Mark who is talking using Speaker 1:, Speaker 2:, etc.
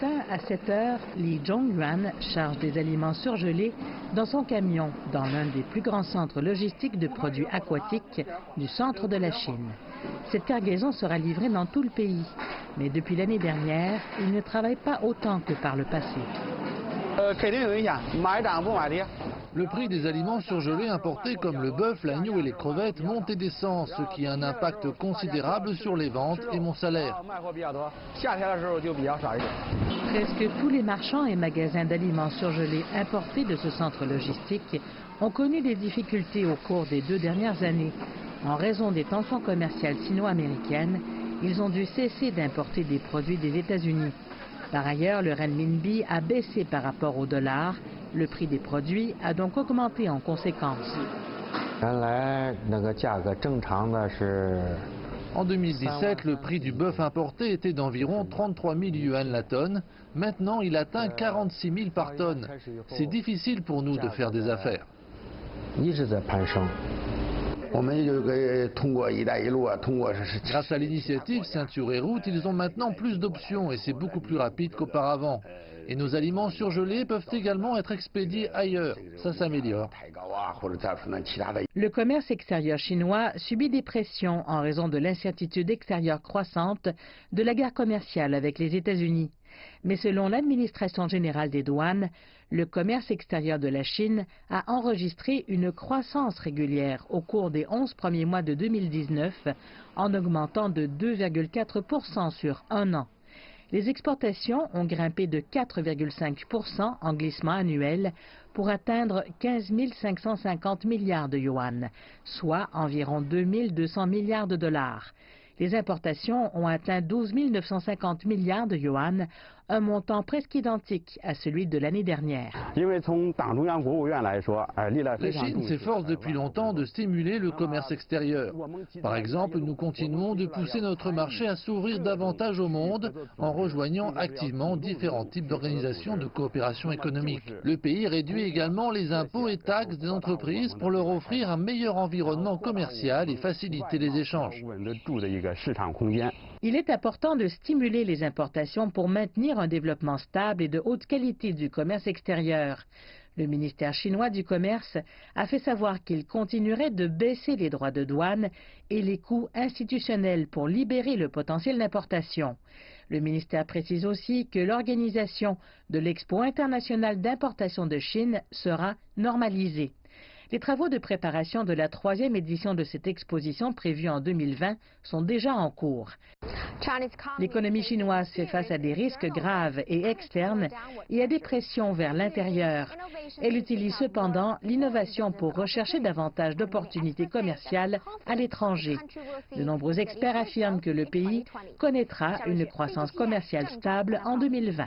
Speaker 1: À 7 heures, Li Zhongyuan charge des aliments surgelés dans son camion dans l'un des plus grands centres logistiques de produits aquatiques du centre de la Chine. Cette cargaison sera livrée dans tout le pays, mais depuis l'année dernière, il ne travaille pas autant que par le passé.
Speaker 2: Le prix des aliments surgelés importés comme le bœuf, l'agneau et les crevettes monte et descend, ce qui a un impact considérable sur les ventes et mon salaire.
Speaker 1: Presque tous les marchands et magasins d'aliments surgelés importés de ce centre logistique ont connu des difficultés au cours des 2 dernières années. En raison des tensions commerciales sino-américaines, ils ont dû cesser d'importer des produits des États-Unis. Par ailleurs, le renminbi a baissé par rapport au dollar. Le prix des produits a donc augmenté en conséquence.
Speaker 2: En 2017, le prix du bœuf importé était d'environ 33 000 yuan la tonne. Maintenant, il atteint 46 000 par tonne. C'est difficile pour nous de faire des affaires. Grâce à l'initiative Ceinture et Route, ils ont maintenant plus d'options et c'est beaucoup plus rapide qu'auparavant. Et nos aliments surgelés peuvent également être expédiés ailleurs. Ça s'améliore.
Speaker 1: Le commerce extérieur chinois subit des pressions en raison de l'incertitude extérieure croissante de la guerre commerciale avec les États-Unis. Mais selon l'administration générale des douanes, le commerce extérieur de la Chine a enregistré une croissance régulière au cours des 11 premiers mois de 2019, en augmentant de 2,4% sur un an. Les exportations ont grimpé de 4,5% en glissement annuel pour atteindre 15 550 milliards de yuan, soit environ 2 200 milliards de dollars. Les importations ont atteint 12 950 milliards de yuan, un montant presque identique à celui de l'année dernière.
Speaker 2: La Chine s'efforce depuis longtemps de stimuler le commerce extérieur. Par exemple, nous continuons de pousser notre marché à s'ouvrir davantage au monde en rejoignant activement différents types d'organisations de coopération économique. Le pays réduit également les impôts et taxes des entreprises pour leur offrir un meilleur environnement commercial et faciliter les échanges.
Speaker 1: Il est important de stimuler les importations pour maintenir un développement stable et de haute qualité du commerce extérieur. Le ministère chinois du Commerce a fait savoir qu'il continuerait de baisser les droits de douane et les coûts institutionnels pour libérer le potentiel d'importation. Le ministère précise aussi que l'organisation de l'Expo internationale d'importation de Chine sera normalisée. Les travaux de préparation de la 3e édition de cette exposition prévue en 2020 sont déjà en cours. L'économie chinoise fait face à des risques graves et externes et à des pressions vers l'intérieur. Elle utilise cependant l'innovation pour rechercher davantage d'opportunités commerciales à l'étranger. De nombreux experts affirment que le pays connaîtra une croissance commerciale stable en 2020.